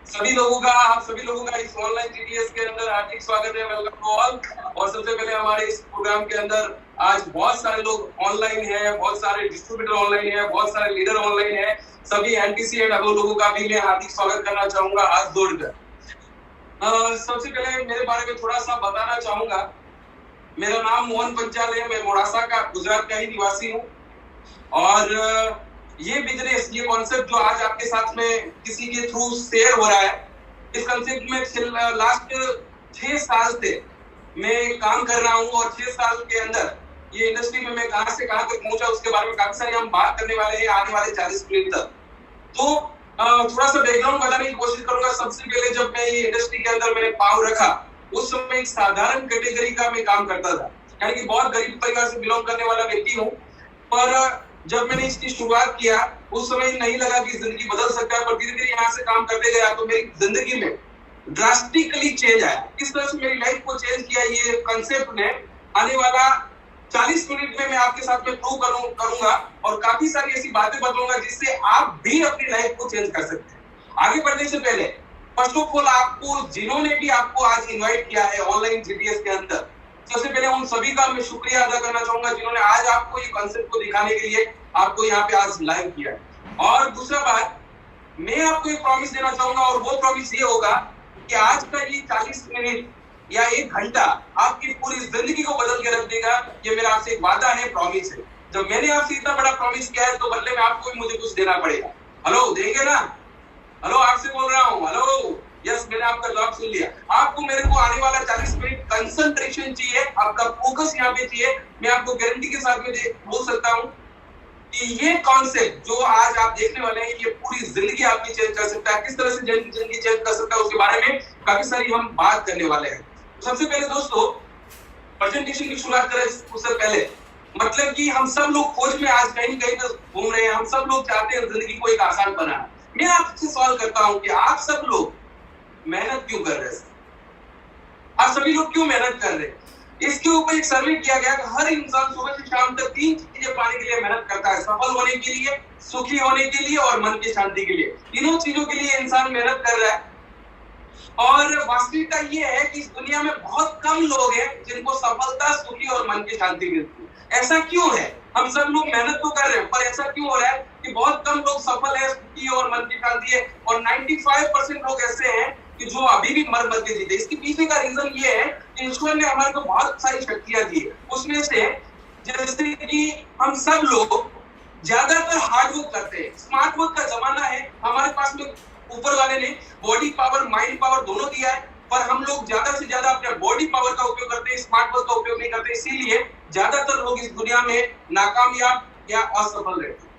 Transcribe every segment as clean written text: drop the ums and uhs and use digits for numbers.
आप सभी लोगों का इस ऑनलाइन जीडीएस के अंदर हार्दिक स्वागत है। Welcome to all. और सबसे पहले हमारे इस प्रोग्राम के अंदर आज बहुत सारे लोग ऑनलाइन हैं, बहुत सारे डिस्ट्रीब्यूटर ऑनलाइन हैं, बहुत सारे लीडर ऑनलाइन हैं। सभी एनटीसी एंड अगो लोगों का भी मैं हार्दिक स्वागत करना चाहूंगा हाथ जोड़कर। सबसे पहले मेरे बारे में थोड़ा सा बताना चाहूंगा। मेरा नाम मोहन पंचाल है, मैं मोड़ासा का गुजरात का ही निवासी हूँ। और ये बिजनेस, ये कॉन्सेप्ट जो आज आपके साथ में किसी के थ्रू शेयर हो रहा है, इस कॉन्सेप्ट में लास्ट 6 साल से मैं काम कर रहा हूँ। और 6 साल के अंदर ये इंडस्ट्री में मैं कहां से कहां तक पहुंचा, उसके बारे में काफी सारी हम बात करने वाले हैं आने वाले 40 मिनट तक। तो थोड़ा सा बैकग्राउंड बताने की कोशिश करूंगा। सबसे पहले जब मैं ये इंडस्ट्री के अंदर मैंने पांव रखा, उस समय एक साधारण कैटेगरी का मैं काम करता था, यानी कि बहुत गरीब परिवार से बिलोंग करने वाला व्यक्ति हूँ। पर जब मैंने इसकी शुरुआत किया, उस समय नहीं लगा कि जिंदगी बदल सकता है, पर धीरे धीरे यहाँ से काम करते गया तो मेरी जिंदगी में ड्रास्टिकली चेंज आया। किस तरह से मेरी लाइफ को चेंज किया, ये कंसेप्ट ने आने वाला 40 मिनट में मैं आपके साथ में प्रूव करूंगा और काफी सारी ऐसी बातें बताऊंगा जिससे आप भी अपनी लाइफ को चेंज कर सकते हैं। आगे बढ़ने से पहले फर्स्ट ऑफ ऑल, आपको जिन्होंने भी आपको आज इन्वाइट किया है ऑनलाइन जीडीएस के अंदर, सबसे पहले उन सभी का मैं शुक्रिया अदा करना चाहूंगा जिन्होंने आज आपको ये कॉन्सेप्ट को दिखाने के लिए आपको यहाँ पे आज लाइव किया है। और दूसरा बात, मैं आपको एक प्रॉमिस देना चाहूंगा और वो प्रॉमिस ये होगा कि आज का ये 40 मिनट या 1 घंटा आपकी पूरी जिंदगी को बदल के रख देगा। ये मेरा आपसे एक वादा है, प्रॉमिस है। जब मैंने आपसे इतना बड़ा प्रॉमिस किया है तो बदले में आपको भी मुझे कुछ देना पड़ेगा। हेलो, देंगे ना? हेलो, आपसे बोल रहा हूँ। हेलो, यस, मैंने आपका जवाब सुन लिया। आपको मेरे को आने वाला 40 मिनट कंसंट्रेशन चाहिए, आपका फोकस यहाँ पे चाहिए। मैं आपको गारंटी के साथ में बोल सकता हूँ कि ये कॉन्सेप्ट जो आज आप देखने वाले हैं, ये पूरी जिंदगी आपकी चेंज कर सकता है। किस तरह से जिंदगी चेंज कर सकता है उसके बारे में काफी सारी हम बात करने वाले हैं। सबसे पहले दोस्तों, प्रेजेंटेशन की शुरुआत करें उससे पहले, मतलब कि हम सब लोग खोज में आज कहीं कहीं पर घूम रहे हैं। हम सब लोग चाहते हैं जिंदगी को एक आसान बनाना। मैं आपसे सवाल करता हूँ कि आप सब लोग मेहनत क्यों कर रहे हैं? आप सभी लोग क्यों मेहनत कर रहे हैं? इसके ऊपर एक सर्वे किया गया कि हर इंसान सुबह से शाम तक 3 चीजें पाने के लिए मेहनत करता है: सफल होने के लिए, सुखी होने के लिए और मन की शांति के लिए। तीनों चीजों के लिए इंसान मेहनत कर रहा है। और वास्तविकता ये है कि इस दुनिया में बहुत कम लोग हैं जिनको सफलता, सुखी और मन की शांति मिलती है। ऐसा क्यों है? हम सब लोग मेहनत तो कर रहे हैं, पर ऐसा क्यों हो रहा है कि बहुत कम लोग सफल है, सुखी और मन की शांति है, और 95% लोग ऐसे हैं कि जो अभी भी मर मर के जीते? इसके पीछे का रीजन ये है कि ईश्वर ने हमारे को बहुत सारी शक्तियां दी है। उसमें से जैसे कि हम सब लोग ज्यादातर हार्ड वर्क करते हैं। स्मार्ट वर्क का जमाना है, हमारे पास में ऊपर वाले ने बॉडी पावर, माइंड पावर दोनों दिया है, पर हम लोग ज्यादा से ज्यादा अपने बॉडी पावर का उपयोग करते हैं, स्मार्ट वर्क का उपयोग नहीं करते। इसीलिए ज्यादातर लोग इस दुनिया में नाकामयाब या असफल रहते हैं।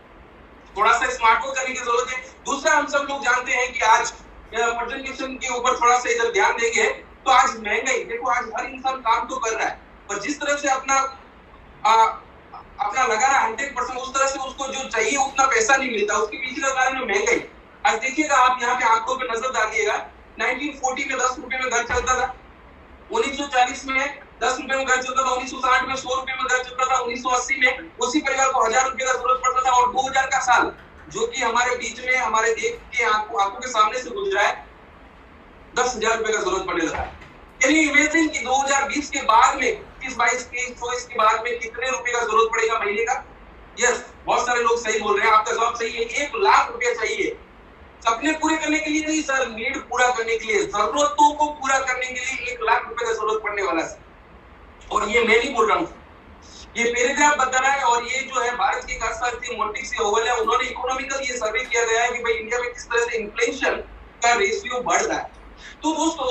थोड़ा सा स्मार्ट वर्क करने की जरूरत है। दूसरा, हम सब लोग जानते हैं कि आज प्रेजेंटेशन के ऊपर थोड़ा सा इधर ध्यान देंगे तो आज महंगाई, देखो आज हर इंसान काम तो कर रहा है, पर जिस तरह से अपना लगा रहा 100%, उस तरह से उसको जो चाहिए उतना पैसा नहीं मिलता। उसके पीछे का कारण है महंगाई। आज देखिएगा, आप यहाँ पे आंकड़ों पे नजर डालिएगा। 1940 में 10 रुपए में घर चलता था, 1940 में 10 रुपए में घर चलता था, 1960 में 100 रुपए में घर चलता था, 1980 में उसी परिवार को 1000 रुपए का जरूरत पड़ता था, और 2000 का साल जो कि हमारे बीच में, हमारे देश के आंखों के सामने से गुजरा है, 10,000 रुपए का जरूरत पड़ने लगा। कैन यू इमेजिन कि 2020 के बाद में, 21, 22, 23, 24 के बाद में कितने रुपए का जरूरत पड़ेगा महीने का? यस, बहुत सारे लोग सही बोल रहे हैं, आपका जवाब सही है। 1 लाख रुपया चाहिए सपने पूरे करने के लिए नहीं सर, नीड पूरा करने के लिए, जरूरतों को पूरा करने के लिए 1 लाख रुपए का जरूरत पड़ने वाला है। और ये मैं नहीं बोल रहा हूँ, ये पैराग्राफ बता रहा है। और ये जो है भारत के अर्थशास्त्री मोंटी ओवल है, उन्होंने इकोनॉमिकल ये सर्वे किया गया है कि भाई इंडिया में किस तरह से इन्फ्लेशन का रेशियो बढ़ रहा है। तो दोस्तों,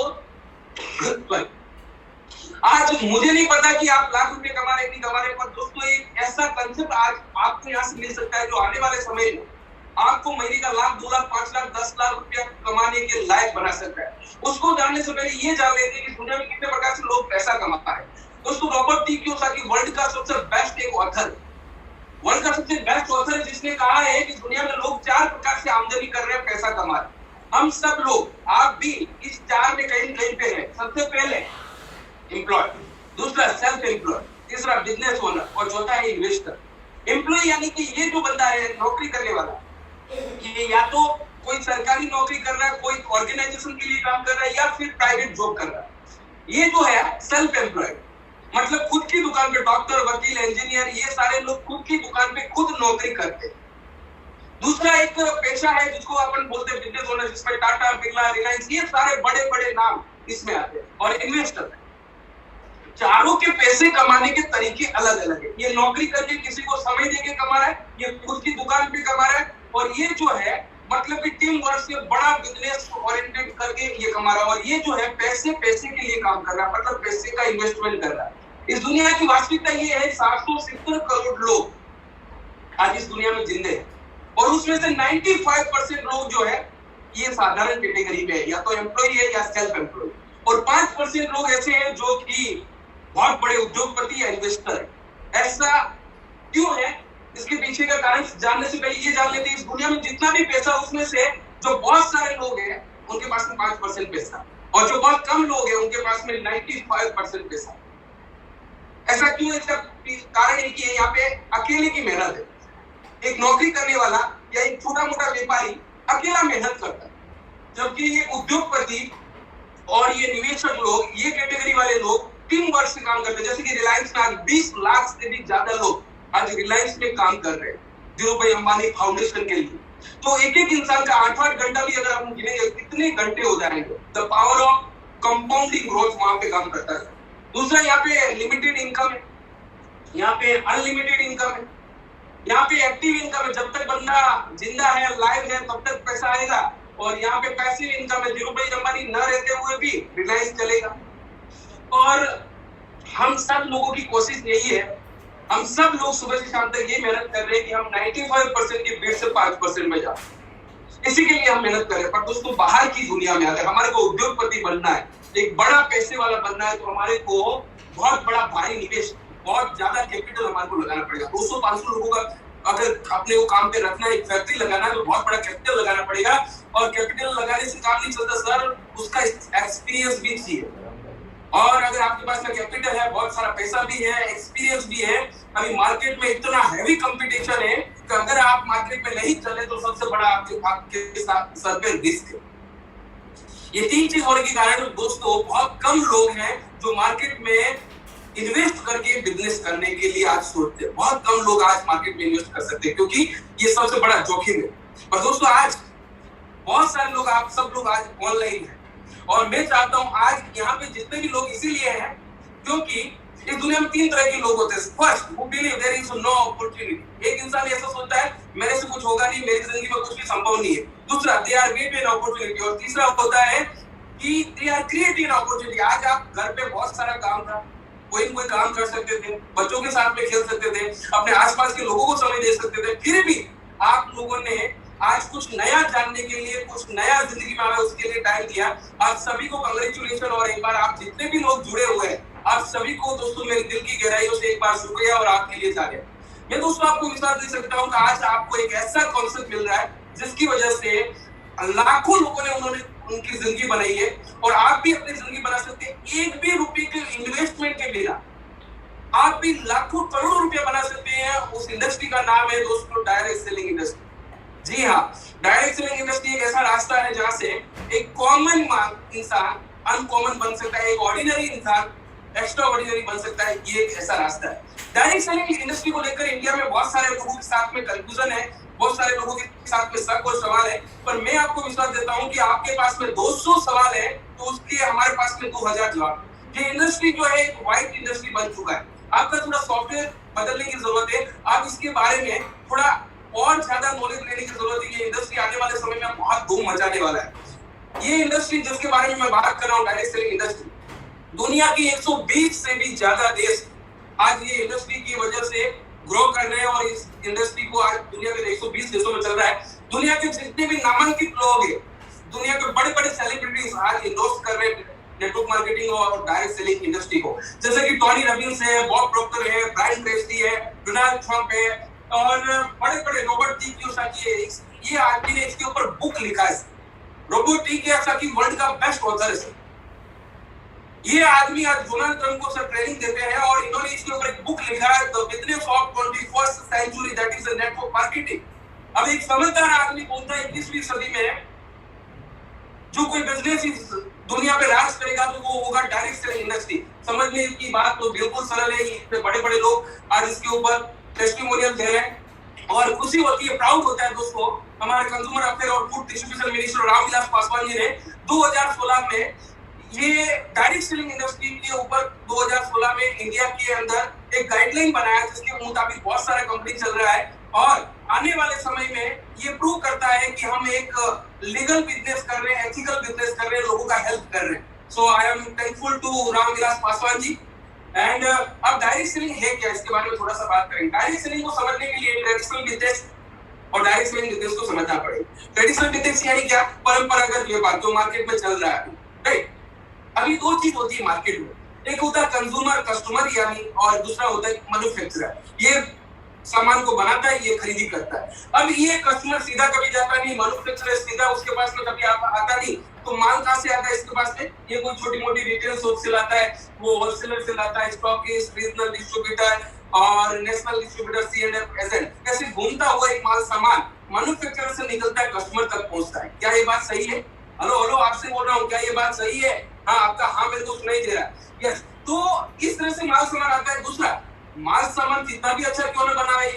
आज मुझे नहीं पता कि आप लाख रुपए कमा रहे नहीं कमा रहे, पर दोस्तों एक ऐसा कंसेप्ट आज आपको यहाँ से मिल सकता है जो आने वाले समय में आपको महीने का 1 लाख, 2 लाख, 5 लाख, 10 लाख रुपया कमाने के लायक बना सकता है। उसको जानने से पहले ये जान लेते हैं कि दुनिया में कितने प्रकार से लोग पैसा कमाते हैं। दोस्तों, रॉबर्ट टी क्योसाकी वर्ल्ड का सबसे बेस्ट एक ऑथर, वर्ल्ड का सबसे बेस्ट ऑथर है, जिसने कहा है कि दुनिया में लोग 4 प्रकार से आमदनी कर रहे हैं, पैसा कमा रहे हैं। हम सब लोग, आप भी इस 4 में कहीं कहीं पे हैं। सबसे पहले एम्प्लॉय, दूसरा सेल्फ एम्प्लॉय, तीसरा बिजनेस ओनर और चौथा है इन्वेस्टर। एम्प्लॉय यानी कि ये जो बंदा है नौकरी करने वाला, ये या तो कोई सरकारी नौकरी कर रहा है, कोई ऑर्गेनाइजेशन के लिए काम कर रहा है या फिर प्राइवेट जॉब कर रहा है। ये जो है सेल्फ एम्प्लॉयड, मतलब खुद की दुकान पे डॉक्टर, वकील, इंजीनियर, ये सारे लोग खुद की दुकान पे खुद नौकरी करते हैं। दूसरा एक पेशा है जिसको अपन बोलते हैं बिजनेस ओनर, जिसमें टाटा, बिरला, रिलायंस, ये सारे बड़े बड़े नाम इसमें आते हैं। और इन्वेस्टर, चारों के पैसे कमाने के तरीके अलग अलग है। ये नौकरी करके किसी को समय देके कमा रहा है, ये खुद की दुकान पे कमा रहा है, और ये जो है मतलब कि टीम वर्क से बड़ा बिजनेस ओरिएंटेड करके ये कमा रहा है। और ये जो है पैसे के लिए काम कर रहा है, मतलब पैसे का इन्वेस्टमेंट कर रहा है। इस दुनिया की वास्तविकता ये है 770 करोड़ लोग आज इस दुनिया में जिंदे हैं, और उसमें से 95% लोग जो है ये साधारण कैटेगरी में है, या तो एम्प्लॉय है या सेल्फ एम्प्लॉय, और 5% लोग ऐसे हैं जो कि बहुत बड़े उद्योगपति या इन्वेस्टर है। ऐसा क्यों है, इसके पीछे का कारण जानने से पहले ये जान लेते हैं, इस दुनिया में जितना भी पैसा उसमें से जो बहुत सारे लोग हैं उनके पास में 5% पैसा, और जो बहुत कम लोग हैं उनके पास में 95% पैसा। ऐसा क्यों है? इसका कारण है कि यहाँ पे अकेले की मेहनत है। एक नौकरी करने वाला या एक छोटा मोटा व्यापारी अकेला मेहनत करता है, जबकि ये उद्योगपति और ये निवेशक लोग, ये कैटेगरी वाले लोग टीम वर्क से काम करते हैं। जैसे कि रिलायंस में आज 20 लाख से भी ज्यादा लोग आज रिलायंस में काम कर रहे हैं, धीरूभाई अंबानी फाउंडेशन के लिए। तो एक एक इंसान का 8-8 घंटा भी अगर हम गिनेंगे कितने घंटे हो जाएंगे। The power of compounding growth वहां पे काम करता है। दूसरा, यहाँ पे लिमिटेड इनकम है, यहाँ पे अनलिमिटेड इनकम है, यहाँ पे एक्टिव इनकम है, जब तक बंदा जिंदा है, लाइव है, तब तक पैसा आएगा। और यहाँ पे पैसिव इनकम है, धीरूभाई अंबानी न रहते हुए भी रिलायंस चलेगा। और हम सब लोगों की कोशिश यही है, हम सब लोग सुबह से शाम तक ये मेहनत कर रहे हैं कि हम 95% की भीड़ से 5% में जाए। इसी के लिए हम मेहनत कर रहे हैं। पर दोस्तों, बाहर की दुनिया में अगर हमारे को उद्योगपति बनना है, एक बड़ा पैसे वाला बनना है, तो हमारे को बहुत बड़ा भारी निवेश, बहुत ज्यादा कैपिटल हमारे को लगाना पड़ेगा। 200-500 लोगों का अगर अपने को काम पे रखना है, एक फैक्ट्री लगाना है, तो बहुत बड़ा कैपिटल लगाना पड़ेगा। और कैपिटल लगाने से काम नहीं चलता सर, उसका एक्सपीरियंस भी चाहिए। और अगर आपके पास कैपिटल है, बहुत सारा पैसा भी है, एक्सपीरियंस भी है, अभी मार्केट में इतना हैवी कंपटीशन है कि अगर आप मार्केट में नहीं चले तो सबसे बड़ा आपके सर पे रिस्क है। ये तीन चीज होने के कारण दोस्तों बहुत कम लोग हैं जो मार्केट में इन्वेस्ट करके बिजनेस करने के लिए आज सोचते हैं। बहुत कम लोग आज मार्केट में इन्वेस्ट कर सकते हैं, क्योंकि ये सबसे बड़ा जोखिम है। पर दोस्तों, आज बहुत सारे लोग, आप सब लोग आज ऑनलाइन हैं, और मैं चाहता हूं आज यहाँ पे जितने भी लोग इसीलिए हैं क्योंकि इस दुनिया में 3 तरह के लोग होते हैं। First, who believe there is no opportunity। एक इंसान ऐसा सोचता है मेरे से कुछ होगा नहीं, मेरी जिंदगी में कुछ भी संभव नहीं है। दूसरा, they are waiting an opportunity। और तीसरा होता है कि they are creating an opportunity। आज आप घर पे बहुत सारा काम था, कोई काम कर सकते थे, बच्चों के साथ में खेल सकते थे, अपने आसपास के लोगों को समय दे सकते थे, फिर भी आप लोगों ने आज कुछ नया जानने के लिए, कुछ नया जिंदगी में आए उसके लिए टाइम दिया। आप सभी को कांग्रेचुलेशन। और एक बार आप जितने भी लोग जुड़े हुए हैं, आप सभी को दोस्तों मेरे दिल की गहराइयों से एक बार शुक्रिया और आपके लिए जागे। मैं दोस्तों आपको विश्वास दे सकता हूँ कि आज आपको एक ऐसा कॉन्सेप्ट मिल रहा है जिसकी वजह से लाखों लोगों ने उनकी जिंदगी बनाई है, और आप भी अपनी जिंदगी बना सकते हैं। एक भी रुपए के इन्वेस्टमेंट के बिना आप भी लाखों करोड़ों रुपया बना सकते हैं। उस इंडस्ट्री का नाम है दोस्तों डायरेक्ट सेलिंग इंडस्ट्री। जी हाँ, डायरेक्ट सेलिंग इंडस्ट्री एक ऐसा रास्ता है जहां से एक कॉमन इंसान अनकॉमन बन सकता है, एक ऑर्डिनरी इंसान एक्स्ट्रा ऑर्डिनरी बन सकता है। ये एक ऐसा रास्ता है। डायरेक्ट सेलिंग इंडस्ट्री को लेकर इंडिया में बहुत सारे लोगों के साथ में कंफ्यूजन है, बहुत सारे लोगों के साथ में शक और सवाल है। पर मैं आपको विश्वास देता हूं कि आपके पास में 200 सवाल है तो उसके हमारे पास में 2000 जवाब। ये इंडस्ट्री जो है एक वाइट इंडस्ट्री बन चुका है। आपका थोड़ा सॉफ्टवेयर बदलने की जरूरत है, आप इसके बारे में थोड़ा और ज्यादा नॉलेज लेने की जरूरत है। ये इंडस्ट्री आने वाले समय में बहुत धूम मचाने वाला है। ये इंडस्ट्री जिसके बारे में मैं बात कर रहा हूँ, डायरेक्ट सेलिंग इंडस्ट्री, दुनिया की 120 से भी ज्यादा देश आज ये इंडस्ट्री की वजह से ग्रो कर रहे हैं, और इस इंडस्ट्री को आज दुनिया के 120 देशों में चल रहा है। दुनिया के जितने भी नामांकित लोग हैं, दुनिया के बड़े बड़े सेलिब्रिटीज आज इंडोर्स कर रहे हैं नेटवर्क मार्केटिंग और डायरेक्ट सेलिंग इंडस्ट्री को। जैसे कि टोनी रॉबिन्स है, बॉब प्रॉक्टर है, ब्रायन ट्रेसी है, डोनाल्ड ट्रंप है, और बड़े बड़े रॉबर्ट टी कियोसाकी है। ये आदमी ने इसके ऊपर बुक लिखा है। रॉबर्ट टी कियोसाकी वर्ल्ड का बेस्ट ऑथर है। ये आदमी आज डोनाल्ड ट्रंप को सर ट्रेनिंग देते हैं, और इन्होंने इसके ऊपर एक बुक लिखा है, the business of 21st century, that is network marketing. अब एक समझदार आदमी बोलता है 21वीं सदी में जो कोई बिजनेस इस दुनिया पे राज करेगा तो वो होगा डायरेक्ट सेलिंग इंडस्ट्री। समझने की बात तो बिल्कुल सरल है, इतने बड़े बड़े लोग आज इसके ऊपर टेस्टिमोनियल दे रहे हैं और खुशी होती है, प्राउड होता है दोस्तों। हमारे कंज्यूमर अफेयर और food distribution minister Ramvilas Paswan ji ने 2016 में ये डायरेक्ट सेलिंग इंडस्ट्री के ऊपर 2016 में इंडिया के अंदर एक गाइडलाइन बनाया जिसके मुताबिक बहुत सारा कंपनी चल रहा है और आने वाले समय में ये प्रूव करता है कि हम एक लीगल बिजनेस कर रहे हैं, एथिकल बिजनेस कर रहे हैं, लोगों का हेल्प कर रहे हैं। So I am thankful to Ramvilas Paswan ji. And अब डायरेक्ट सेलिंग है क्या, इसके बारे में थोड़ा सा बात करेंगे। डायरेक्ट सेलिंग को समझने के लिए ट्रेडिशनल बिजनेस और डायरेक्ट सेलिंग बिजनेस को समझना पड़ेगा। ट्रेडिशनल बिजनेस यानी क्या, परंपरागत व्यापार जो मार्केट में चल रहा है, राइट। अभी दो चीज होती है मार्केट में, एक होता है कंज्यूमर कस्टमर यानी, और दूसरा होता है मैन्युफैक्चरर। ये सामान को बनाता है, ये खरीदी करता है। अब ये कस्टमर सीधा कभी जाता नहीं, मैन्युफैक्चरर सीधा उसके पास में कभी आता नहीं, तो माल कहां से आता है इसके पास में? ये कोई छोटी मोटी रिटेल शॉप से लाता है, वो होलसेलर से लाता है, स्टॉकिस्ट, रीजनल डिस्ट्रीब्यूटर और नेशनल डिस्ट्रीब्यूटर, C&F एजेंट, ऐसे घूमता हुआ एक माल सामान मैन्युफैक्चरर से निकलता है, कस्टमर तक पहुंचता है। क्या ये बात सही है? हेलो हेलो, आपसे बोल रहा हूँ, क्या ये बात सही है? हाँ, आपका हाँ मेरे को सुनाई दे रहा है। यस, तो इस तरह से माल सामान आता है। दूसरा, माल सामान कितना भी अच्छा क्यों ना बना है,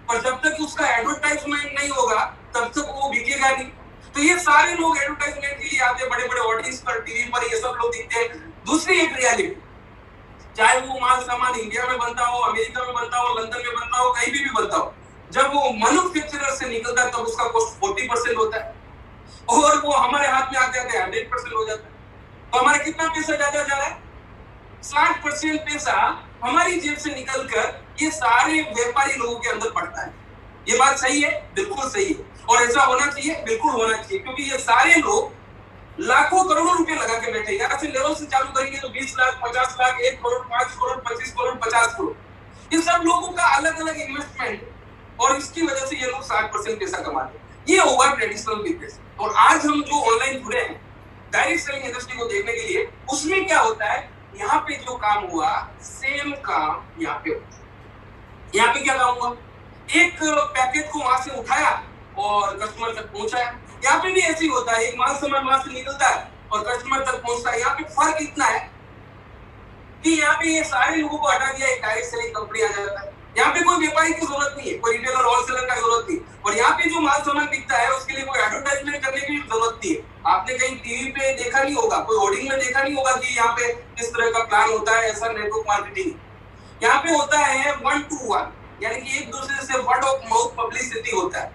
पर जब तक उसका एडवर्टाइजमेंट नहीं होगा तब तक वो बिकेगा नहीं। तो ये सारे लोग एडवर्टाइजमेंट के लिए आते हैं, बड़े बड़े ऑडियंस पर, टीवी पर ये सब लोग दिखते हैं। दूसरी एक रियलिटी, चाहे वो माल सामान इंडिया में बनता हो, अमेरिका में बनता हो, लंदन में बनता हो, कहीं भी बनता हो, जब वो मैन्युफैक्चरर से निकलता है तब उसका कॉस्ट 40% होता है और वो हमारे हाथ में आते आते 100% हो जाता है। तो हमारा कितना पैसा ज्यादा जा रहा है? 60% पैसा हमारी जेब से निकलकर ये सारे व्यापारी लोगों के अंदर पड़ता है। ये बात सही है? बिल्कुल सही है, और ऐसा होना चाहिए, बिल्कुल होना चाहिए, क्योंकि ये सारे लोग लाखों करोड़ों रुपए लगा के बैठे। यहाँ से लेवल से चालू करेंगे तो 20 लाख, 50 लाख, 1 करोड़, 5 करोड़, 25 करोड़, 50 करोड़, ये सब लोगों का अलग अलग इन्वेस्टमेंट, और इसकी वजह से ये लोग 60% पैसा कमाते हैं। ये होगा ट्रेडिशनल बिजनेस। और आज हम जो ऑनलाइन जुड़े हैं डायरेक्ट सेलिंग इंडस्ट्री को देखने के लिए, उसमें क्या होता है, यहाँ पे जो काम हुआ सेम काम यहाँ पे होता है। यहाँ पे क्या काम हुआ, एक पैकेट को वहां से उठाया और कस्टमर तक पहुंचाया। यहाँ पे भी ऐसे ही होता है, एक माल सामान वहां से निकलता है और कस्टमर तक पहुंचता है। यहाँ पे फर्क इतना है कि यहाँ पे ये सारे लोगों को हटा दिया, एक डायरेक्ट सेलिंग कंपनी आ जाता है। यहाँ पे कोई व्यापारी की जरूरत नहीं है, कोई रिटेलर होलसेलर का जरूरत नहीं, और यहाँ पे जो माल सामान बिकता है उसके लिए कोई एडवर्टाइजमेंट करने की जरूरत नहीं है। आपने कहीं टीवी पे देखा नहीं होगा, कोई होर्डिंग में देखा नहीं होगा कि यहाँ पे किस तरह का प्लान होता है, ऐसा नेटवर्क मार्केटिंग। यहाँ पे होता है 1 to 1, यानी कि एक दूसरे से वर्ड ऑफ माउथ पब्लिसिटी होता है,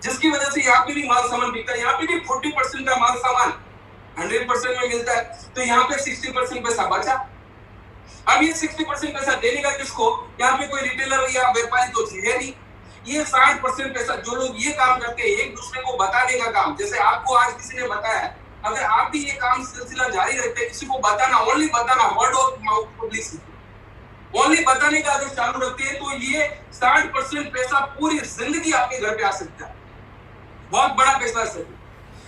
जिसकी वजह से यहाँ पे भी माल सामान बिकता है। यहाँ पे भी 40% का माल सामान 100% में मिलता है, तो यहाँ पे 60% पैसा बचा। अब ये 60% पैसा देने का किसको? यहाँ पे कोई रिटेलर या व्यापारी तो है नहीं। ये 60% पैसा जो लोग ये काम करते हैं, एक दूसरे को बताने का काम, जैसे आपको आज किसी ने बताया, अगर आप भी ये काम सिलसिला जारी रखते हैं, किसी को बताना, ओनली बताना, word of mouth publicity, only बताने का अगर चालू रखते हैं, तो ये 60% पैसा पूरी जिंदगी आपके घर पे आ सकता है। बहुत बड़ा पैसा है।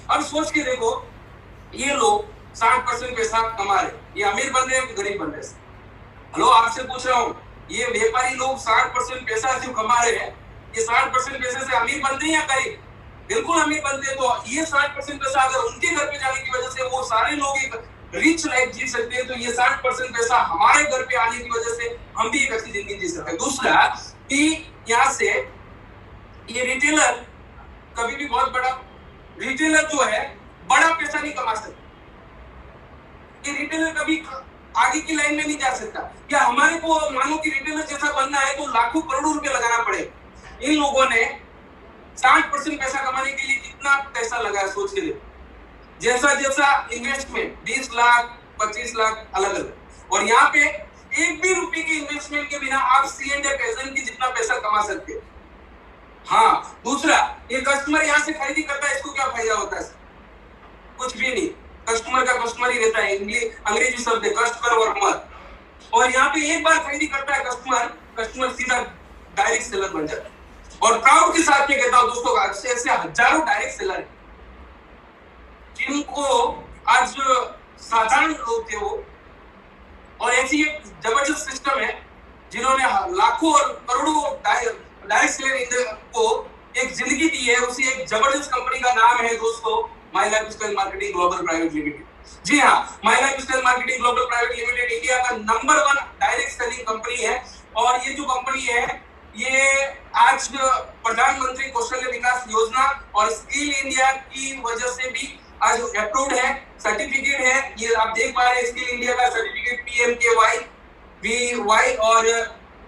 अब सोच के देखो, ये लोग 60% पैसा कमा रहे, ये अमीर बन रहे हैं, गरीब बन रहे हैं? हेलो, आपसे पूछ रहा हूँ, ये व्यापारी लोग 60% पैसा जो कमा रहे हैं, ये 60% पैसे से अमीर बनते हैं या गरीब? बिल्कुल अमीर बनते हैं। तो ये 60% पैसा अगर उनके घर पे जाने की वजह से वो सारे लोग एक रिच लाइफ जी सकते हैं, तो ये 60% पैसा हमारे घर पे आने की वजह से हम भी एक अच्छी जिंदगी जी सकते हैं। दूसरा कि यहाँ से ये रिटेलर कभी भी, बहुत बड़ा रिटेलर जो है, बड़ा पैसा नहीं कमा सकता। ये रिटेलर कभी आगे की लाइन में नहीं जा सकता। क्या हमारे को मानो कि रिटेलर जैसा बनना है तो लाखों करोड़ों रुपए लगाना पड़े। इन लोगों ने 60% पैसा कमाने के लिए कितना पैसा लगाया, सोच के देखो। जैसा जैसा इन्वेस्टमेंट 20 लाख, 25 लाख अलग अलग, और यहाँ पे एक भी रुपए की इन्वेस्टमेंट के बिना आप C&F एजेंट की जितना पैसा कमा सकते हैं। हाँ, दूसरा, ये कस्टमर यहाँ से खरीदी करता है, इसको क्या फायदा होता है? कुछ भी नहीं। कस्टमर का कस्टमर ही रहता है, अंग्रेजी शब्द है कस्टमर। और यहाँ पे एक बार खरीदी करता है कस्टमर सीधा डायरेक्ट सेलर बन जाता है। और प्राउड के साथ में कहता हूं दोस्तों, ऐसे ऐसे हजारों डायरेक्ट सेलर हैं जिनको आज साधारण लोग थे वो, और ऐसी एक जबरदस्त सिस्टम है जिन्होंने लाखों और करोड़ों डायरेक्ट सेलर को एक जिंदगी दी है, उसी एक जबरदस्त कंपनी का नाम है दोस्तों my lifestyle marketing global private limited. जी हाँ, my lifestyle marketing global private limited India का नंबर 1 डायरेक्ट सेलिंग कंपनी है। और ये जो कंपनी है ये आज प्रधानमंत्री कौशल्य विकास योजना और स्किल इंडिया की वजह से भी आज अप्रूव्ड है, सर्टिफिकेट है। ये आप देख पा रहे हैं स्किल इंडिया का सर्टिफिकेट PMKY और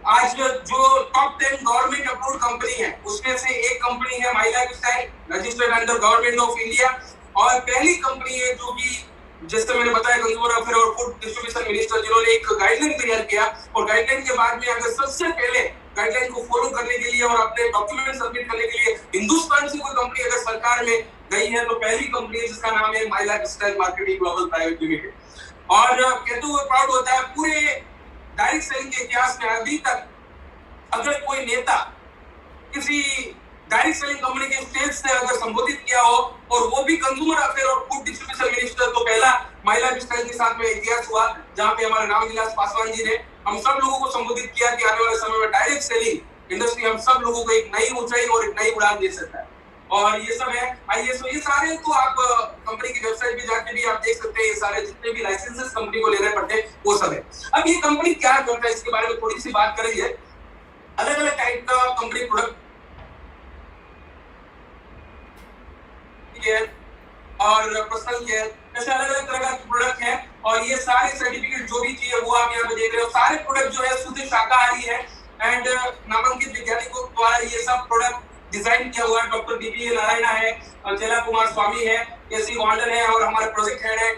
आज जो टॉप 10 गवर्नमेंट अप्रूव्ड कंपनी है उसमें से एक कंपनी है my lifestyle, registered under government of India. और पहली कंपनी है जो कि जैसे मैंने बताया कंज्यूमर अफेयर और फूड डिस्ट्रीब्यूशन मिनिस्टर जिन्होंने एक गाइडलाइन तैयार किया और गाइडलाइन के बाद में अगर सबसे पहले गाइडलाइन को फॉलो करने के लिए और अपने डॉक्यूमेंट सबमिट करने के लिए हिंदुस्तान से कोई कंपनी अगर सरकार में गई है तो पहली कंपनी है जिसका नाम है my lifestyle marketing global private limited. और कहते हुए प्राउड होता है पूरे डायरेक्ट सेलिंग के इतिहास में अभी तक अगर कोई नेता किसी डायरेक्ट सेलिंग कंपनी के स्टेज से अगर संबोधित किया हो और वो भी कंज्यूमर अफेयर और फूड डिस्ट्रीब्यूशन मिनिस्टर, तो पहला माय लाइफस्टाइल के साथ में इतिहास हुआ जहां पे हमारे रामविलास पासवान जी ने हम सब लोगों को संबोधित किया कि आने वाले समय में डायरेक्ट सेलिंग इंडस्ट्री हम सब लोगों को एक नई ऊंचाई और एक नई उड़ान दे सकता है। और ये सब है ISO, ये सारे तो आप कंपनी की वेबसाइट पे जाके भी आप देख सकते हैं, ये सारे जितने भी लाइसेंसेस कंपनी को लेने पड़ते हैं वो सब है। अब ये कंपनी क्या करता है इसके बारे में थोड़ी सी बात करेंगे। अलग अलग टाइप का कंपनी प्रोडक्ट केयर और पर्सनल केयर ऐसे अलग अलग तरह के प्रोडक्ट हैं और ये सारे सर्टिफिकेट जो भी चाहिए वो आप यहाँ पे देख रहे हो। सारे प्रोडक्ट जो है शुद्ध शाकाहारी है एंड नामांकित वैज्ञानिकों द्वारा ये सब प्रोडक्ट डिजाइन किया हुआ है। डॉक्टर DBA नारायणा है, चेला कुमार स्वामी है, KC वांडर है और हमारे प्रोजेक्ट हेड है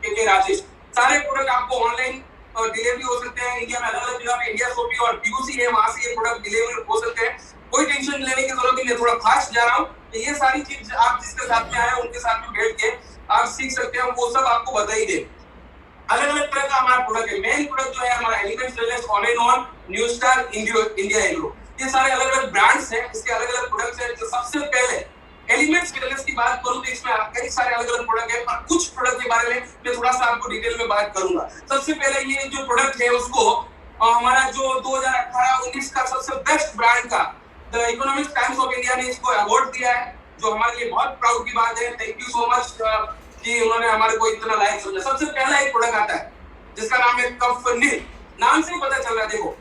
KK राजेश। सारे प्रोडक्ट आपको ऑनलाइन डिलीवरी हो सकते हैं इंडिया में अलग अलग जगह पे, इंडिया शॉपी और PUC है वहां से ये प्रोडक्ट डिलीवरी हो सकते हैं। कोई टेंशन लेने की जरूरत नहीं है, थोड़ा फास्ट जा रहा हूँ तो ये सारी चीज आप जिसके साथ में आए उनके साथ में बैठ के आप सीख सकते हैं, वो सब आपको बता ही दे। अलग अलग तरह का हमारा प्रोडक्ट है। मेन प्रोडक्ट जो है हमारा elements wellness, all in on, new star, India agro, ये सारे अलग अलग ब्रांड्स हैं, इसके अलग अलग प्रोडक्ट्स हैं। तो सबसे पहले एलिमेंट्स वेलनेस की बात करूं तो इसमें कई सारे अलग अलग प्रोडक्ट हैं और कुछ प्रोडक्ट के बारे में मैं थोड़ा सा आपको डिटेल में बात करूंगा। सबसे पहले ये जो प्रोडक्ट है उसको हमारा जो 2018-19 का सबसे बेस्ट ब्रांड का the economic times of India ने इसको अवार्ड दिया है, जो हमारे लिए बहुत प्राउड की बात है। थैंक यू सो मच कि उन्होंने हमारे को इतना लायक समझा। सबसे पहला एक प्रोडक्ट आता है जिसका नाम है कफ नील। नाम से ही पता चल रहा है, देखो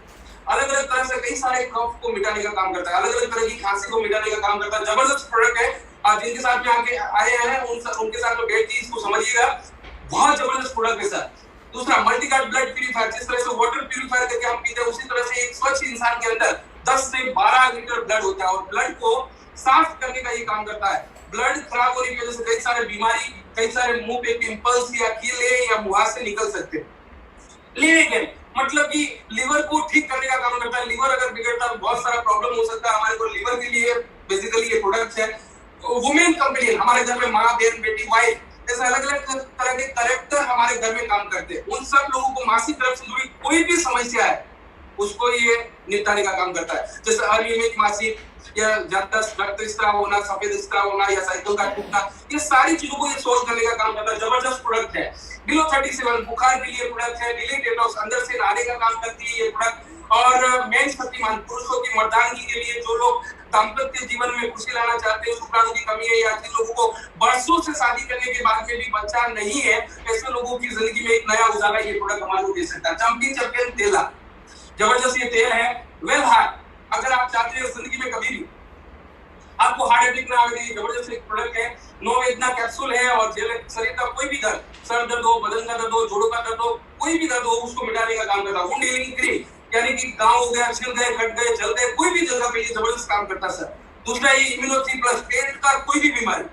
अलग अलग तरह से कई सारे कफ को मिटाने का काम करता है, अलग अलग तरह की खांसी को मिटाने का काम करता है। जबरदस्त प्रोडक्ट है, आप जिनके साथ में आके आए हैं उनके साथ में बैठ के इसको समझिएगा, बहुत जबरदस्त प्रोडक्ट है सर। दूसरा मल्टीगार्ड ब्लड प्यूरिफायर, जिस तरह से वाटर प्यूरिफायर करके हम पीते हैं उसी तरह से एक स्वच्छ इंसान के अंदर 10 से 12 लीटर ब्लड होता है और ब्लड को साफ करने का ये काम करता है। ब्लड खराब होने की वजह से कई सारे बीमारी, कई सारे मुंह पे पिंपल्स या कीले या मुहासे निकल सकते हैं। लेकिन मतलब कि लिवर को ठीक करने का काम करता है। लिवर अगर बिगड़ता है तो बहुत सारा प्रॉब्लम हो सकता है। हमारे को लिवर के लिए बेसिकली ये प्रोडक्ट है। वुमेन कंपनी, हमारे घर में माँ, बहन, बेटी, वाइफ ऐसे अलग अलग तरह के कैरेक्टर हमारे घर में काम करते हैं। उन सब लोगों को मासिक तरफ से जुड़ी कोई भी समस्या है उसको ये निपटाने का काम करता है। जैसे अनियमित मासिक या ज्यादा रक्त स्त्राव होना, सफेद स्त्राव होना या साइकिल का टूटना, ये सारी चीजों को ये सोल्व करने का काम करता है। जबरदस्त प्रोडक्ट है। बिलो 37 बुखार के लिए प्रोडक्ट है। डिलीट डिटॉक्स, अंदर से नहाने का काम करती है ये प्रोडक्ट। और मेन शक्तिमान, पुरुषों की मर्दानगी के लिए, जो लोग दाम्पत्य जीवन में खुशी लाना चाहते हैं, शुक्राणु की कमी है या जिन लोगों को वर्षों से शादी करने के बाद में भी बच्चा नहीं है, ऐसे लोगों की जिंदगी में एक नया उजाला ये प्रोडक्ट हमारे को दे सकता है। चैंपियन तेला, जबरदस्त ये तेल है। वेल हार्ट, अगर आप चाहते हैं जिंदगी में कभी भी आपको हार्ट अटैक ना आवे, जबरदस्त एक प्रोडक्ट है। नो वेदना कैप्सूल है और शरीर का कोई भी दर्द, सर दर्द हो, बदन का दर्द हो, जोड़ों का दर्द हो, कोई भी दर्द हो उसको मिटाने का काम करता है। वुंड हीलिंग क्रीम, यानी कि गांव हो गया, छिल गए, कट गए, जल गए, कोई भी जगह पे ये जबरदस्त काम करता है सर। दूसरा ये इम्यूनो3+, पेट का कोई भी बीमारी,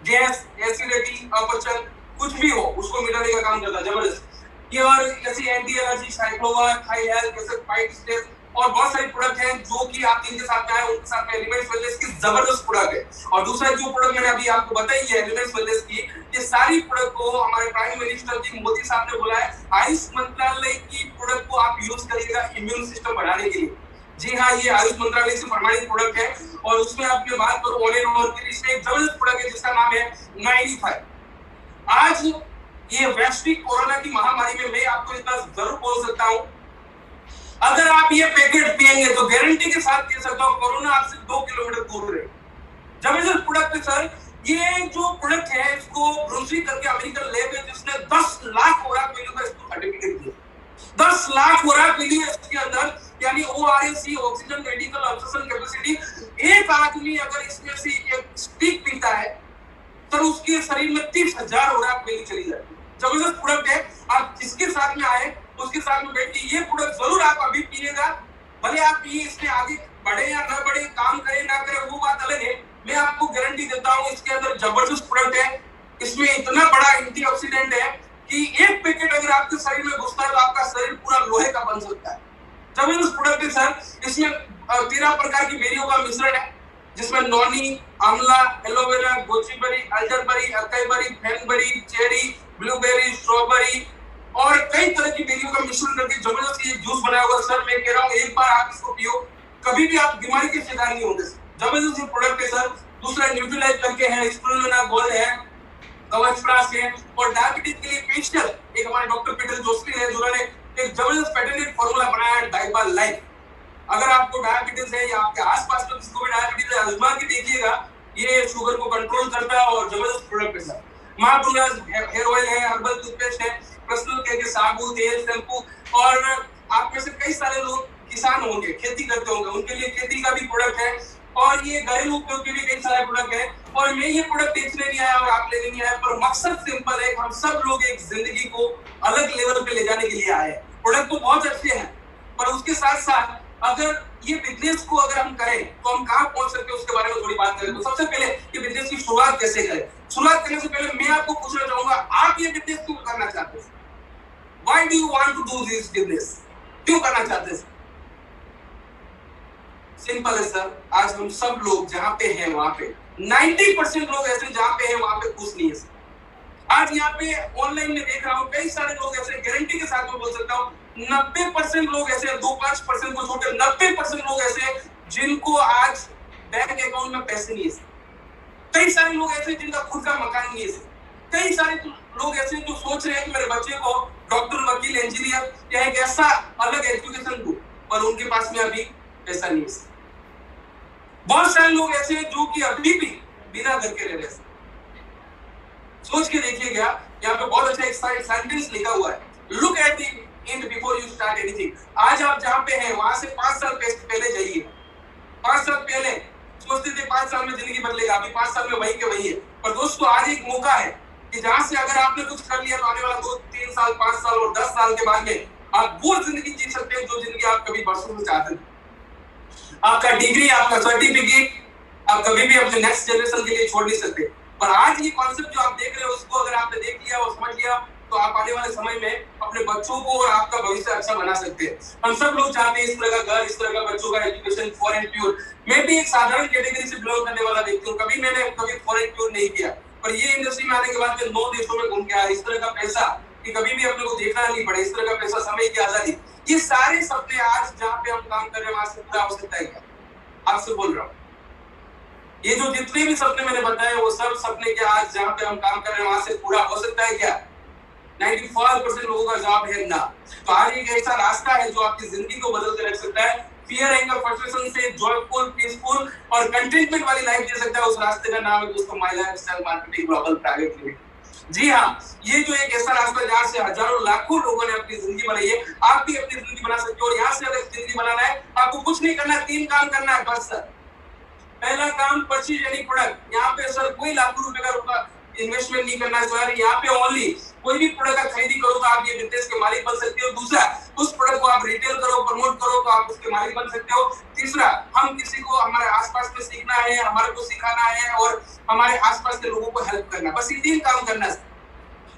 गैस, एसिडिटी, अपचन कुछ भी हो उसको मिटाने का काम करता है, जबरदस्त। ये और ऐसी एंटी एलर्जी, साइक्लोवा, हाई हेल्थ, जैसे फाइट स्टेज और बहुत सारे प्रोडक्ट हैं जो कि आप जिनके साथ में आए उनके साथ में एलिमेंट्स वेलनेस की जबरदस्त प्रोडक्ट है। और दूसरा जो प्रोडक्ट मैंने अभी आपको बताई है एलिमेंट्स वेलनेस की, ये सारी प्रोडक्ट को हमारे प्राइम मिनिस्टर जी मोदी साहब ने बोला है आयुष मंत्रालय की प्रोडक्ट को आप यूज करिएगा इम्यून सिस्टम बढ़ाने के लिए। जी हाँ, ये आयुष मंत्रालय से प्रमाणित प्रोडक्ट है। और उसमें आपकी बात करूं ऑल इन ऑल की, इसमें एक जबरदस्त प्रोडक्ट है जिसका नाम है 95। आज ये वैश्विक कोरोना की महामारी में मैं आपको इतना जरूर बोल सकता हूं, अगर आप ये पैकेट पिएंगे तो गारंटी के साथ कह सकता हूं कोरोना आपसे 2 किलोमीटर दूर रहे। जबरदस्त प्रोडक्ट है सर। ये जो प्रोडक्ट है इसको ब्रूसली करके अमेरिकन लैब है जिसने 10 लाख खुराक मिली का इसको सर्टिफिकेट दिया। 10 लाख खुराक मिली है इसके अंदर, यानी ORAC oxygen medical observation capacity. एक आदमी अगर इसमें से एक स्टिक पीता है तो उसके शरीर में 30,000 खुराक मिली चली जाती है। जबरदस्त प्रोडक्ट है। आप जिसके साथ में आए उसके साथ में बैठ के ये प्रोडक्ट जरूर आप अभी पिएगा। भले आप पिए, इसमें आगे बढ़े या न बढ़े, काम करे ना करे वो बात अलग है। मैं आपको गारंटी देता हूँ इसके अंदर जबरदस्त प्रोडक्ट है। इसमें इतना बड़ा एंटीऑक्सीडेंट है कि एक पैकेट अगर आपके शरीर में घुसता है तो आपका शरीर पूरा लोहे का बन सकता है। जबरदस्त प्रोडक्ट है सर। इसमें 13 प्रकार की बेरियों का मिश्रण है जिसमें नॉनी, आंवला, एलोवेरा, गोचीबेरी, अल्डरबेरी, अकाईबेरी, फैनबेरी, चेरी, ब्लूबेरी, स्ट्रॉबेरी और कई तरह की बेरियों का मिश्रण करके जबरदस्त ये जूस बनाया हुआ सर। मैं कह रहा हूँ एक बार आप इसको पियो, कभी भी आप बीमारी के शिकार नहीं होंगे। जबरदस्त ये प्रोडक्ट है सर। दूसरा न्यूट्रीलाइज करके है, स्पिरुलिना गोल्ड है, कवच प्लस है और डायबिटीज के लिए स्पेशल एक हमारे डॉक्टर पीटर जोशी है जिन्होंने एक जबरदस्त पेटेंटेड फार्मूला बनाया है, डाइबा लाइफ। अगर आपको डायबिटीज है या आपके आसपास में किसी को भी डायबिटीज है, आजमा के देखिएगा, ये शुगर को कंट्रोल करता है और जबरदस्त प्रोडक्ट है सर। महापुरुष हेयर ऑयल है, हर्बल टूथपेस्ट है, पर्सनल केयर के साबुन, तेल, शैम्पू और आप में से कई सारे लोग किसान होंगे, खेती करते होंगे, उनके लिए खेती का भी प्रोडक्ट है और ये घरेलू उपयोग के भी कई सारे प्रोडक्ट है। और मैं ये प्रोडक्ट बेचने नहीं आया और आप लेने नहीं आया, पर मकसद सिंपल है, हम सब लोग एक जिंदगी को अलग लेवल पे ले जाने के लिए आए हैं। प्रोडक्ट तो बहुत अच्छे हैं पर उसके साथ साथ अगर ये बिजनेस को अगर हम करें तो हम कहां पहुंच सकते हैं उसके बारे में थोड़ी बात करें। तो सबसे पहले ये बिजनेस की शुरुआत कैसे करें। शुरुआत करने से पहले मैं आपको पूछना चाहूंगा, आप ये बिजनेस क्यों करना चाहते हैं? Why do you want to do this business? क्यों करना चाहते हैं? सिंपल है सर। आज हम सब लोग जहां पे हैं वहां पे 90% लोग ऐसे जहां पे हैं वहां पे खुश नहीं है सर। आज यहाँ पे ऑनलाइन में देख रहा हूँ कई सारे लोग ऐसे, गारंटी के साथ में बोल सकता हूँ 90% लोग ऐसे, 2-5% को छोटे 90% लोग ऐसे जिनको आज बैंक अकाउंट में पैसे नहीं है। कई सारे लोग ऐसे जिनका खुद का मकान नहीं है। कई सारे लोग ऐसे जो सोच रहे हैं कि मेरे बच्चे को डॉक्टर, वकील, इंजीनियर या एक ऐसा अलग एजुकेशन दूं, पर उनके पास में अभी पैसा नहीं है। बहुत सारे लोग ऐसे हैं जो कि अभी भी बिना घर के रह रहे हैं। सोच के देखिएगा, यहाँ पे बहुत अच्छा एक सेंटेंस लिखा हुआ है, look at the end before you start anything. आज आप जहाँ पे हैं वहां से 5 साल पहले जाइए। 5 साल पहले सोचते थे 5 साल में जिंदगी बदलेगा, अभी 5 साल में वही के वही है। पर दोस्तों आज एक मौका है कि जहां से अगर आपने कुछ कर लिया तो आने वाला 2-3 साल, 5 साल और 10 साल के बाद में आप वो जिंदगी जी सकते हैं जो जिंदगी आप कभी बरसों से चाहते थे। आपका डिग्री, आपका सर्टिफिकेट आप कभी भी अपने नेक्स्ट जनरेशन के लिए छोड़ नहीं सकते। पर आज ये कॉन्सेप्ट जो आप देख रहे हो उसको अगर आपने देख लिया और समझ लिया तो आप आने वाले समय में अपने बच्चों को और आपका भविष्य अच्छा बना सकते हैं। हम सब लोग चाहते हैं इस तरह का घर, इस तरह का बच्चों का एजुकेशन फॉर एंड प्योर। मैं भी एक साधारण कैटेगरी से बिलोंग करने वाला व्यक्ति हूँ, मैंने कभी फॉर एंड प्योर नहीं किया, पर ये इंडस्ट्री में आने के बाद 9 देशों में घूम के आया। इस तरह का पैसा कि कभी भी अपने को देखना नहीं पड़े, इस तरह का पैसा, समय की आजादी, ये सारे सपने आज जहाँ पे हम काम कर रहे हैं वहां से पूरा हो सकता है क्या? आपसे बोल रहा हूँ, ये जो जितने भी सपने मैंने बताए वो सब सपने के आज जहाँ पे हम काम कर रहे हैं वहां से पूरा हो सकता है क्या? 95% लोगों का जवाब है ना। तो आज एक ऐसा रास्ता है जो आपकी जिंदगी को बदल के रख सकता है। फियर, एंगर, फ्रस्ट्रेशन से जॉयफुल, पीसफुल और कंटेंटमेंट वाली लाइफ दे सकता है। उस रास्ते का नाम है दोस्तों my lifestyle marketing global private limited. जी हाँ, ये जो एक ऐसा रास्ता जहाँ से हजारों लाखों लोगों ने अपनी जिंदगी बनाई है, आप भी अपनी जिंदगी बना सकते हो। और यहाँ से अगर जिंदगी बनाना है आपको कुछ नहीं करना, 3 काम करना है बस सर। पहला काम, परचेज एनी प्रोडक्ट। यहाँ पे सर कोई लाखों रुपए का इन्वेस्टमेंट नहीं करना है सर। यहाँ पे ओनली कोई भी प्रोडक्ट का खरीदी करो तो आप ये बिजनेस के मालिक बन सकते हो। दूसरा, उस प्रोडक्ट को आप रिटेल करो, प्रमोट करो तो आप उसके मालिक बन सकते हो। तीसरा, हम किसी को हमारे आसपास में सीखना है, हमारे को सिखाना है और हमारे आसपास के लोगों को हेल्प करना, बस ये 3 काम करना है।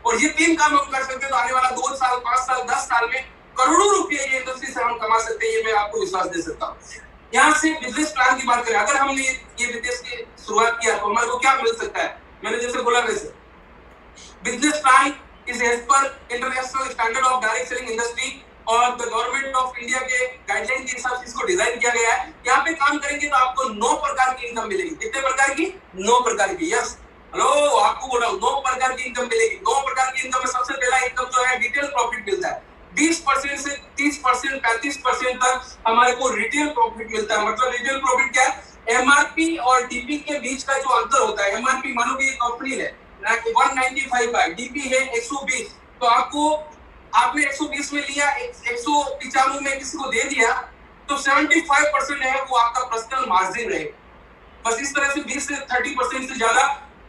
और ये 3 काम हम कर सकते हैं तो आने वाला 2 साल, 5 साल, 10 साल में करोड़ों रुपए ये इंडस्ट्री से हम कमा सकते हैं। ये मैं आपको विश्वास दे सकता हूँ। यहाँ से बिजनेस प्लान की बात करें, अगर हमने ये बिजनेस की शुरुआत किया तो हमारे को क्या मिल सकता है? मैंने जैसे बोला वैसे business plan is as per international standard of direct selling industry और द गवर्नमेंट ऑफ इंडिया के गाइडलाइन के हिसाब से इसको डिजाइन किया गया है। यहाँ पे काम करेंगे तो आपको 9 प्रकार की इनकम मिलेगी। कितने प्रकार की? 9 प्रकार की। यस, हेलो, आपको बोल रहा हूँ 9 प्रकार की इनकम मिलेगी। 9 प्रकार की इनकम में सबसे पहला इनकम जो है डिटेल प्रॉफिट मिलता है। 20% से 30%, 35% तक हमारे को रिटेल प्रॉफिट मिलता है। मतलब रिटेल प्रॉफिट क्या है? एमआरपी एमआरपी और डीपी के बीच का जो अंतर होता है, एमआरपी मानो कि कंपनी है 195 का, डीपी है 120, तो आपने 120 में लिया, 195 में किसी को दे दिया, तो 75% है वो आपका पर्सनल मार्जिन रहेगा। बस इस तरह से 20 से 30% से ज्यादा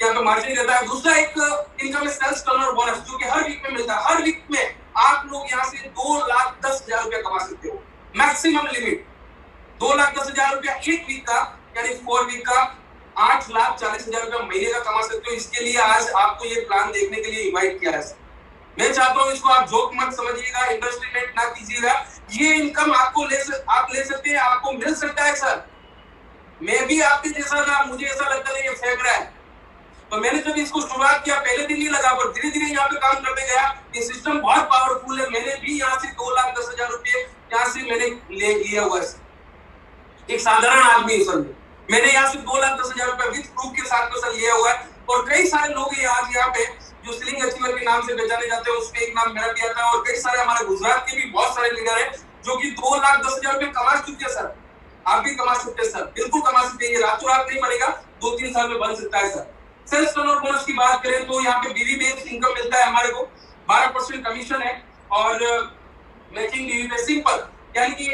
यहाँ पे मार्जिन रहता है। दूसरा एक इनकम है सेल्स टर्नओवर बोनस, जो कि हर वीक में मिलता है। हर वीक में आप लोग यहाँ से 2,10,000 रुपया कमा सकते हो, मैक्सिमम लिमिट 2,10,000 रुपया एक वीक का, यानी 4 वीक का 8,40,000 रुपया महीने का कमा सकते हो। इसके लिए आज आपको ये प्लान देखने के लिए इनवाइट किया है। मैं चाहता हूँ इसको आप जोक मत समझिएगा, इंडस्ट्रीमेंट ना कीजिएगा। ये इनकम आप ले सकते हैं, आपको मिल सकता है सर। मैं भी आपके जैसा था, मुझे ऐसा लगता है ये फेंक रहा है, तो मैंने जब इसको शुरुआत किया पहले दिन नहीं लगा, पर धीरे धीरे यहाँ पे काम करते गया। ये सिस्टम बहुत पावरफुल है। मैंने भी यहाँ से 2,10,000 रुपये यहाँ से मैंने ले लिया हुआ है। एक साधारण आदमी सर, मैंने यहाँ से 2,10,000 रुपये विद प्रूफ के साथ में सर लिया हुआ है। और कई सारे लोग हैं आज यहाँ पे जो स्लिंग अचीवर के नाम से पहचाने जाते हैं, उसमें एक नाम मेरा भी आता है। और कई सारे हमारे गुजरात के भी बहुत सारे लीडर हैं जो कि 2,10,000 रुपये कमा चुके हैं सर। आप भी कमा सकते हैं सर, बिल्कुल कमा सकते हैं। ये रातों रात नहीं बनेगा, 2-3 साल में बन सकता है सर। सेल्स टर्नओवर बोनस की बात करें तो यहाँ पे बीवी बेस्ड इनकम मिलता है हमारे को, 12% कमीशन है। और मैचिंग बीवी पे सिंपल, यानी कि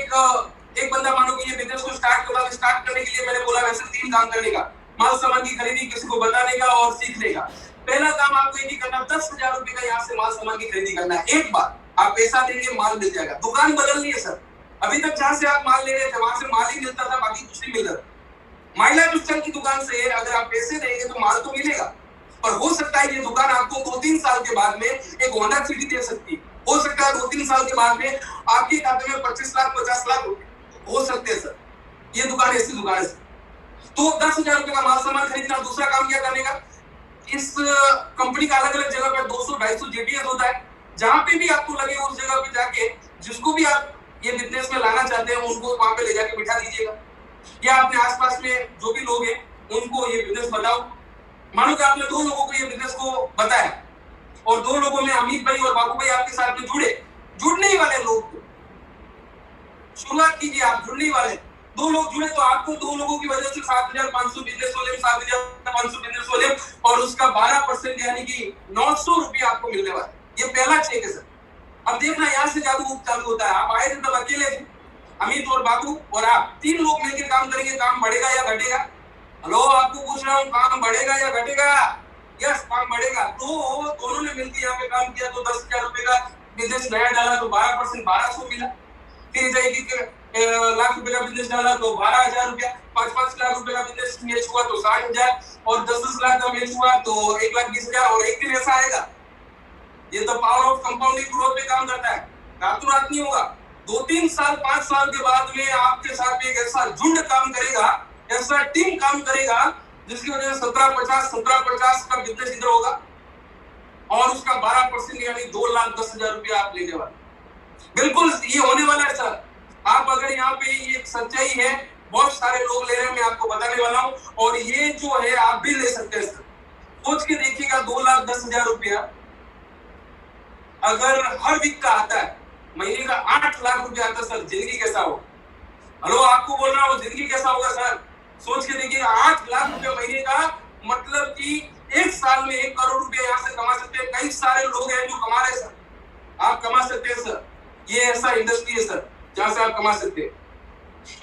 एक बंदा मानो कि ये बिजनेस को स्टार्ट करने के लिए मैंने बोला वैसे 3 काम करने का, माल सामान की खरीदी, किसी को बताने का और सीखने का। पहला काम आपको ये करना, 10,000 रुपए का यहाँ से माल सामान की खरीदी करना है। एक बार आप पैसा देंगे, माल मिल जाएगा। दुकान बदलनी है सर। अभी तक जहाँ से आप माल ले रहे थे वहां से माल ही मिलता था, बाकी कुछ नहीं मिल रहा। माइला पिस्टल की दुकान से अगर आप पैसे देंगे तो माल तो मिलेगा, पर हो सकता है ये दुकान आपको 2-3 साल के बाद में एक होंडा सिटी दे सकती है। हो सकता है 2-3 साल के बाद में आपके खाते में 25 लाख 50 लाख हो सकते हैं सर। ये दुकान ऐसी दुकान है। तो 10,000 रुपए का माल सामान खरीदना। दूसरा काम क्या करने का, इस कंपनी का अलग अलग जगह पे 200-250 जेटीएस होता है। जहां पे भी आपको लगे उस जगह पे जाके जिसको भी आप ये बिजनेस में लाना चाहते हैं उनको वहां पे ले जाके बिठा दीजिएगा, या अपने आसपास में जो भी लोग हैं उनको ये बिजनेस बताओ। मानो कि आपने 2 लोगों को ये बिजनेस को बताया और 2 लोगों में अमित भाई और बाबू भाई आपके साथ में जुड़ने ही वाले लोग, शुरुआत कीजिए आप जुड़ने वाले 2 लोग जुड़े तो आपको 2 लोगों की वजह से 7,500 बिजनेस वाले, 7,500 बिजनेस वाले और उसका 12% यानी कि 900 रुपये आपको मिलने वाला। ये पहला चेक है सर। अब देखना यहाँ से जादू चालू होता है। आप आए थे तब अकेले थे, अमित और बाबू और आप 3 लोग मिलकर काम करेंगे, काम बढ़ेगा या घटेगा? हेलो, आपको पूछ रहा हूँ, काम बढ़ेगा या घटेगा? यस, काम बढ़ेगा। तो दोनों ने मिलकर यहाँ पे काम किया तो 10,000 रुपए का बिजनेस नया डाला तो 12% 1,200 मिला। फिर जाएगी लाख रुपए का बिजनेस डाला तो 12,000 रुपया, 5-5 लाख रुपए का बिजनेस मैच हुआ तो 60,000 और 10-10 लाख का मैच हुआ तो 1,20,000। और एक दिन ऐसा आएगा, ये तो पावर ऑफ कंपाउंडिंग ग्रोथ पे काम करता है, रातों रात नहीं होगा। 2-3 साल 5 साल के बाद में आपके साथ एक ऐसा झुंड काम करेगा, ऐसा टीम काम करेगा जिसकी वजह से 1750 का बिजनेस इधर होगा और उसका 12% यानी 2,10,000 रुपया आप लेने वाले। बिल्कुल ये होने वाला है सर। आप अगर यहाँ पे ये सच्चाई है, बहुत सारे लोग ले रहे हैं, मैं आपको बताने वाला हूँ। और ये जो है आप भी ले सकते हैं सर। सोच के देखिएगा 2,10,000 रुपया अगर हर वीक का आता है, महीने का 8 लाख रुपया आता है सर, जिंदगी कैसा हो? हेलो, आपको बोल रहा हूँ जिंदगी कैसा होगा सर? सोच के देखिएगा 8 लाख रुपया महीने का, मतलब कि 1 साल में 1 करोड़ रुपया यहाँ से कमा सकते हैं। कई सारे लोग हैं जो कमा रहे हैं सर, आप कमा सकते हैं सर। ये ऐसा इंडस्ट्री है सर जहां से आप कमा सकते हैं।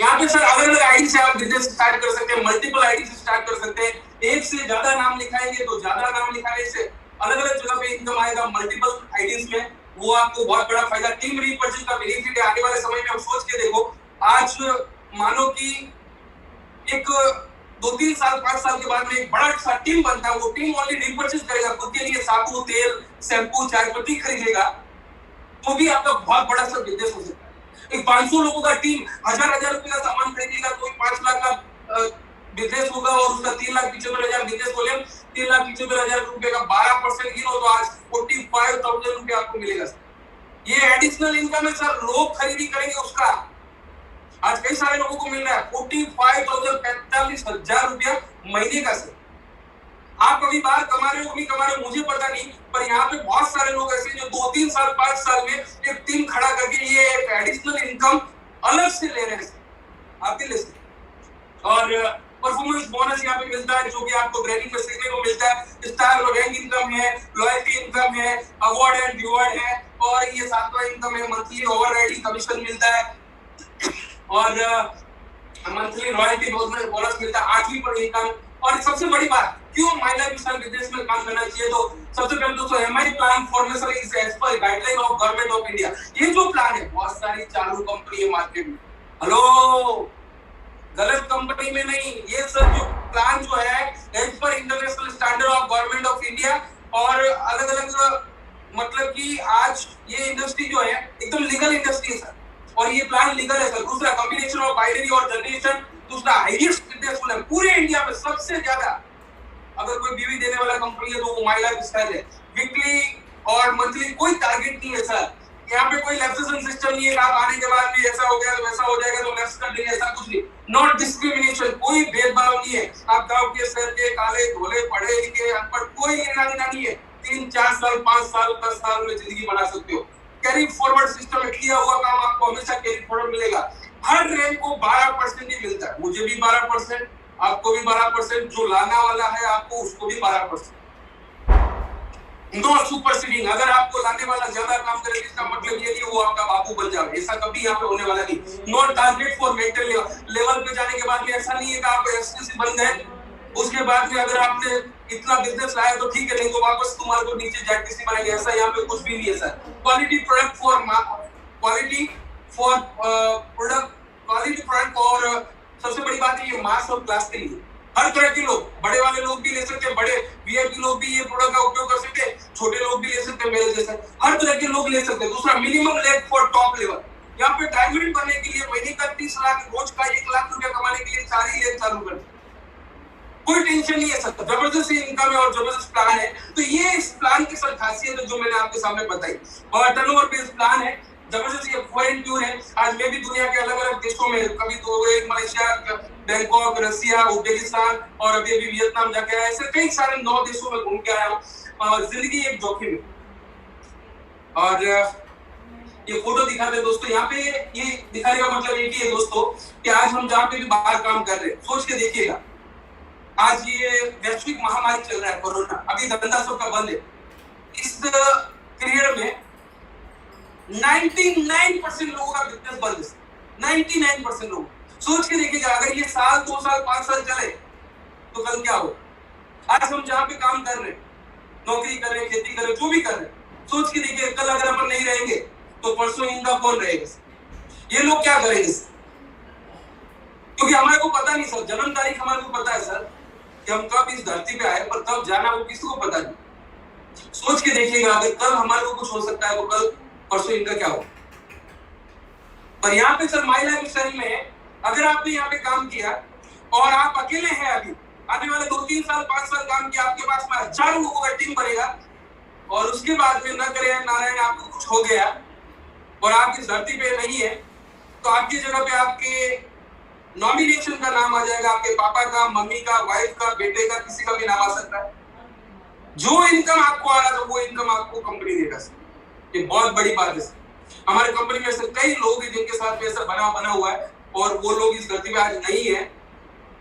यहाँ पे सर अलग अलग आईडी से आप बिजनेस स्टार्ट कर सकते हैं, मल्टीपल आईडी से स्टार्ट कर सकते हैं। एक से ज्यादा नाम लिखाएंगे तो ज्यादा नाम लिखाने से अलग अलग जगह पे इनकम आएगा। मल्टीपल आईडीज में वो आपको बहुत बड़ा फायदा, टीम रीपर्चेज का बेनिफिट है। आने वाले समय में आप सोच के देखो, आज मानो कि एक 2-3 साल 5 साल के बाद में एक बड़ा सा टीम बनता है, वो टीम ओनली रीपर्चेज करेगा, खुद के लिए साबुन, तेल, शैम्पू, चाय पत्ती खरीदेगा, तो भी आपका बहुत बड़ा सा बिजनेस हो सकता है। एक 500 लोगों का टीम 1,000 रुपए का सामान खरीदेगा तो 5 लाख का बिजनेस होगा और उसका 3,75,000 बिजनेस वॉल्यूम, 3,75,000 रुपए का 12% गिनो तो आज 45,000 रुपए आपको मिलेगा सर। ये एडिशनल इनकम है सर, लोग खरीदी करेंगे उसका। आज कई सारे लोगों को मिल रहा है 45,000 रुपया महीने का सर। आप कभी बाहर कमा रहे हो नहीं कमा रहे हो मुझे पता नहीं, पर यहाँ पे बहुत सारे लोग ऐसे जो 2-3 साल 5 साल में एक टीम खड़ा करके ये एक एडिशनल इनकम अलग से ले रहे हैं, आप भी ले सकते। और परफॉर्मेंस बोनस यहाँ पे मिलता है जो कि आपको ट्रेनिंग में सीखने को मिलता है, स्टार और रैंक इनकम है, लॉयल्टी इनकम है, अवार्ड एंड रिवॉर्ड है, और ये सातवां इनकम है, मंथली ओवर राइडिंग कमीशन मिलता है, और मंथली रॉयल्टी बोनस मिलता है, 8वीं पर इनकम। और सबसे बड़ी बात, क्यों माय लाइफ स्टाइल विदेश में काम करना चाहिए, तो सबसे पहले दोस्तों MI plan formation is as per guideline of government of India. ये जो प्लान है, बहुत सारी चालू कंपनी है मार्केट में, हेलो गलत कंपनी में नहीं, ये सब जो प्लान जो है as per international standard of government of India, और अलग अलग मतलब कि आज ये इंडस्ट्री जो है एकदम लीगल इंडस्ट्री है सर, और ये प्लान लीगल है सर। दूसरा कॉम्बिनेशन ऑफ बाइनरी और जनरेशन, दूसरा हाईएस्ट सक्सेसफुल है पूरे इंडिया में, सबसे ज्यादा अगर कोई बीवी देने वाला कंपनी है तो वो माय लाइफ स्टाइल है। वीकली और मंथली कोई टारगेट नहीं है सर, यहाँ पे कोई लैप्सेशन सिस्टम नहीं है, आप आने के बाद भी ऐसा हो गया तो वैसा हो जाएगा तो लैप्स कर देंगे, ऐसा कुछ नहीं। नॉट डिस्क्रिमिनेशन, कोई भेदभाव नहीं है, आप गांव के शहर के, काले धोले, पढ़े लिखे अनपढ़, कोई लेना देना नहीं है। 3 4 साल 5 साल 10 साल में जिंदगी बना सकते हो। कैरी फॉरवर्ड सिस्टम है, किया हुआ काम आपको हमेशा कैरी फॉरवर्ड मिलेगा। हर रैंक को 12% ही मिलता है, मुझे भी 12%, आपको भी 12%, जो लाना वाला है आपको उसको भी 12%। नो सुपरसीडिंग, अगर आपको लाने वाला ज्यादा काम करे इसका मतलब ये नहीं वो आपका बाबू बन जाए, ऐसा कभी यहाँ पे होने वाला नहीं। No target for mental level पे जाने के बाद में ऐसा नहीं है कि आप एसटीसी बन गए, उसके बाद में अगर आपने इतना बिजनेस लाया तो ठीक है, नहीं तो वापस तुम्हारे को नीचे जेडटीसी बनेंगे, ऐसा यहाँ पे कुछ भी नहीं है सर। क्वालिटी प्रोडक्ट और सबसे बड़ी बात है ये मास और क्लास के लिए हर तरह के लोग, बड़े वाले लोग भी ले सकते हैं, बड़े वीआईपी लोग भी ये प्रोडक्ट का उपयोग कर सकते हैं, छोटे लोग भी ले सकते हैं, मेरे जैसे हर तरह के लोग ले सकते हैं। दूसरा minimum leg for top level, यहाँ पे डायमंड बनने के लिए महीने का 30 लाख, रोज का 1 लाख रुपया कमाने के लिए 4 ही लेग चालू कर, कोई टेंशन नहीं है सर, जबरदस्त इनकम है और जबरदस्त प्लान है। तो ये इस प्लान की सर खासियत है जो मैंने आपके सामने बताई, और टर्नओवर बेस्ड प्लान है, जबरदस्त ये फॉरेन टूर है। आज मैं भी दुनिया के अलग अलग देशों में, कभी तो मलेशिया, बैंकॉक, रसिया, उज्बेकिस्तान और अभी अभी वियतनाम जाके आया, ऐसे कई सारे 9 देशों में घूम के आया हूँ। और जिंदगी एक जोखिम है। और ये फोटो दिखाते हैं दोस्तों, यहाँ पे ये दिखाने का मतलब एक ही है दोस्तों कि आज हम जहाँ पे भी बाहर काम कर रहे हैं, सोच के देखिएगा, आज ये वैश्विक महामारी चल रहा है कोरोना, अभी धंधा सबका बंद है। इस पीरियड में 99% लोगों का बिजनेस बंद है, 99% लोग। सोच के देखिएगा, अगर ये साल 2 साल 5 साल चले तो कल क्या हो। आज हम जहाँ पे काम कर रहे हैं, नौकरी कर रहे हैं, खेती कर रहे हैं, जो भी कर रहे हैं, सोच के देखिए कल अगर अपन नहीं रहेंगे तो परसों इनका कौन रहेगा, ये लोग क्या करेंगे। क्योंकि हमारे को पता नहीं सर, जन्म तारीख हमारे को पता है सर कि हम कब इस धरती पे आए, पर कब जाना वो किसी को पता नहीं। सोच के देखिएगा, अगर कल हमारे को कुछ हो सकता है तो कल परसों इनका क्या हो। पर यहाँ पे सर माय लाइफ स्टाइल में अगर आपने यहाँ पे काम किया और आप अकेले हैं, अभी आने वाले 2-3 साल 5 साल काम किया, आपके पास में हजारों लोगों का टीम बनेगा, और उसके बाद में न करे नारायण आपको कुछ हो गया और आप इस धरती पे नहीं है, तो आपकी जगह पे आपके नॉमिनेशन का नाम आ जाएगा, आपके पापा का, मम्मी का, वाइफ का, बेटे का, किसी का भी नाम आ सकता है। जो इनकम आपको आ रहा था वो इनकम आपको कंपनी देगा। ये बहुत बड़ी बात है। हमारे कंपनी में से कई लोग हैं जिनके साथ में ऐसा बना हुआ है, और वो लोग इस धरती पे आज नहीं है,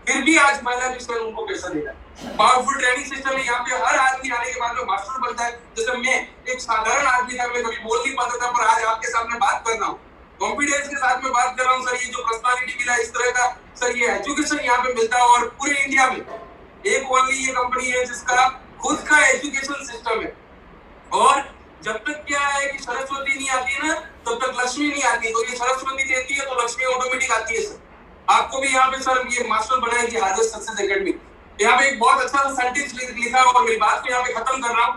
फिर भी आज माय लाइफ स्टाइल उनको पैसा दे रहा है। पावरफुल ट्रेनिंग सिस्टम है, यहाँ पे हर आदमी आने के बाद में मास्टर बनता है। जैसे मैं एक साधारण आदमी था, मैं कभी बोल नहीं पाता था, पर आज आपके सामने बात कर रहा हूँ, कॉन्फिडेंस के साथ में बात कर रहा हूँ। सर ये जो पर्सनालिटी मिला इस तरह का, सर ये एजुकेशन यहाँ पे मिलता है, और पूरे इंडिया में एक ओनली ये कंपनी है जिसका खुद का एजुकेशन सिस्टम है। और जब तक क्या है कि सरस्वती नहीं आती है ना, तब तक लक्ष्मी नहीं आती, तो ये सरस्वती देती है तो लक्ष्मी ऑटोमेटिक आती है सर। आपको भी यहाँ पे सर ये मास्टर बनाएगी हार्वेस्ट सक्सेस एकेडमी। यहाँ पे एक बहुत अच्छा सेंटेंस लिखा है, और मेरी बात को यहाँ पे खत्म कर रहा हूँ।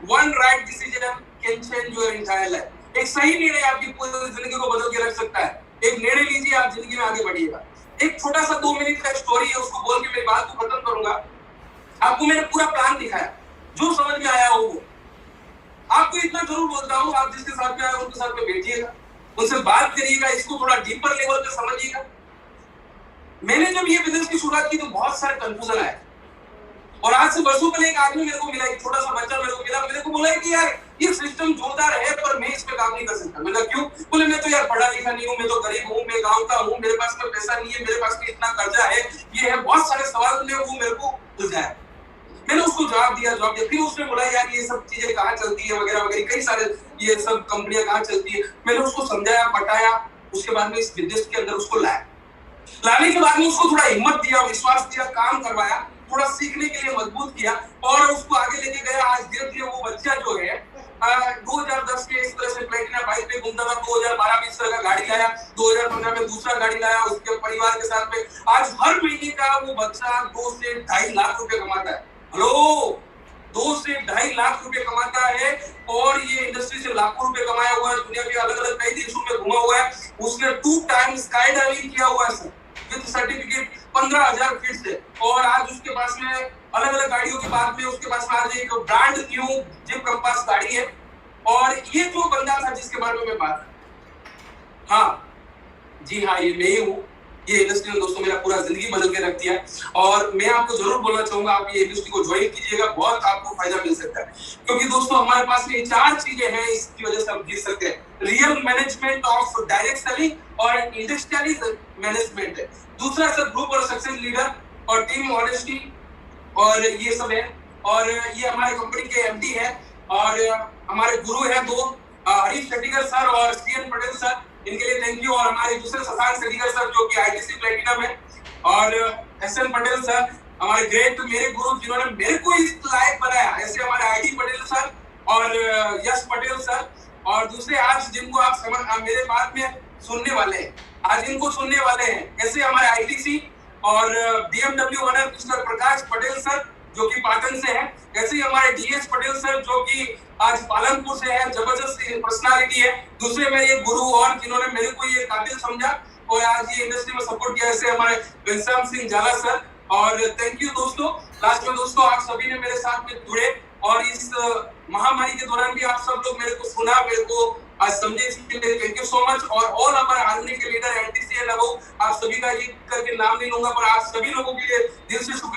One right decision can change your entire life. एक सही निर्णय आपकी पूरी जिंदगी को बदल के रख सकता है। एक निर्णय लीजिए, आप जिंदगी में आगे बढ़िएगा। एक छोटा सा 2 मिनट का स्टोरी है, उसको बोल के मेरी बात को खत्म करूंगा। आपको मैंने पूरा प्लान दिखाया, जो समझ में आया हो वो आपको इतना जरूर बोलता हूँ, आप जिसके साथ में आए उनके साथ में बैठिएगा, उनसे बात करिएगा, इसको थोड़ा डीपर लेवल पे समझिएगा। मैंने जब ये बिजनेस की शुरुआत की तो बहुत सारे कंफ्यूजन आए, और आज से वर्षों पहले एक आदमी मेरे को मिला, एक छोटा सा बच्चा मेरे को मिला, मेरे को बोला कि यार ये सिस्टम जोरदार है, पर मैं इस पे काम नहीं कर सकता। मैंने क्यों? बोले मैं तो यार पढ़ा लिखा नहीं हूँ, मैं तो गरीब हूँ, मैं गांव का हूँ, मेरे पास में पैसा नहीं है, मेरे पास में इतना कर्जा है, ये है, बहुत सारे सवाल ने वो मेरे को उलझाया। मैंने उसको जवाब दिया। फिर उसने बोला यार ये सब चीजें कहाँ चलती है वगैरह वगैरह, कई सारे ये सब कंपनियां कहाँ चलती है। मैंने उसको समझाया, पटाया, उसके बाद में इस बिजनेस के अंदर उसको लाया। लाने के बाद में उसको थोड़ा हिम्मत दिया, विश्वास दिया, काम करवाया, थोड़ा सीखने के लिए मजबूत किया और उसको आगे लेके गया। आज धीरे धीरे वो बच्चा जो है 2010 के इस तरह से प्लेटिना बाइक पे घूमता था, 2012 में इस तरह का गाड़ी लाया, 2015 में दूसरा गाड़ी लाया उसके परिवार के साथ में। आज हर महीने का वो बच्चा 2 से 2.5 लाख रुपए कमाता है। हेलो, 2 से 2.5 लाख रुपए कमाता है और ये इंडस्ट्री से लाखों रुपए कमाया हुआ है, दुनिया के अलग अलग कई देशों में घुमा हुआ है। उसने 2 टाइम स्काई डाइविंग किया हुआ है सर, विद सर्टिफिकेट, 15,000 फीट से। और आज उसके पास में अलग अलग गाड़ियों के बाद में उसके पास में आज एक ब्रांड न्यू जिप कंपास गाड़ी है। और ये जो बंदा था जिसके बारे में मैं बात, हाँ जी हाँ, ये मैं ही हूँ। ये इंडस्ट्री में दोस्तों मेरा पूरा जिंदगी बदल के रख दिया और मैं आपको जरूर बोलना चाहूंगा आप ये इंडस्ट्री को ज्वाइन कीजिएगा, बहुत आपको फायदा मिल सकता है। क्योंकि दोस्तों हमारे पास में 4 चीजें हैं इसकी वजह से हम जीत सकते हैं। Real management of direct selling और इंडस्ट्रियल मैनेजमेंट है। दूसरा सर ग्रुप और सक्सेस लीडर और टीम ऑनेस्टी और ये सब है। और ये हमारे कंपनी के एमडी है और हमारे गुरु है 2 हरीश शेट्टीकर सर और सीएन पटेल सर, इनके लिए थैंक यू। और हमारे दूसरे शशांक शेट्टीकर सर जो कि आईटीसी प्लेटिनम है और एसएन पटेल सर हमारे ग्रेट मेरे गुरु जिन्होंने मेरे को इस लायक बनाया। ऐसे हमारे आईडी पटेल सर और यश पटेल सर और दूसरे आज जिनको आप मेरे बात में सुनने वाले हैं, आज इनको सुनने वाले हैं, ऐसे हमारे आईटीसी और बीएमडब्ल्यू ओनर मिस्टर प्रकाश पटेल सर जो कि पाटन से है। ऐसे ही हमारे डीएस पटेल सर जो कि आज पालनपुर से है, जबरदस्त पर्सनालिटी है। दूसरे मेरे गुरु और जिन्होंने मेरे को ये काबिल समझा और आज ये इंडस्ट्री में सपोर्ट किया, ऐसे हमारे घनश्याम सिंह झाला सर। और थैंक यू दोस्तों। लास्ट में दोस्तों आप सभी ने मेरे साथ में जुड़े और इस महामारी के दौरान भी आप सब लोग मेरे को सुना, मेरे को आज समझे, इसके लिए थैंक यू सो मच। और ऑल हमारे आर्मी के लीडर एनटीसी आप सभी का ये करके नाम नहीं लूंगा पर आप सभी लोगों के लिए दिल से शुक्रिया।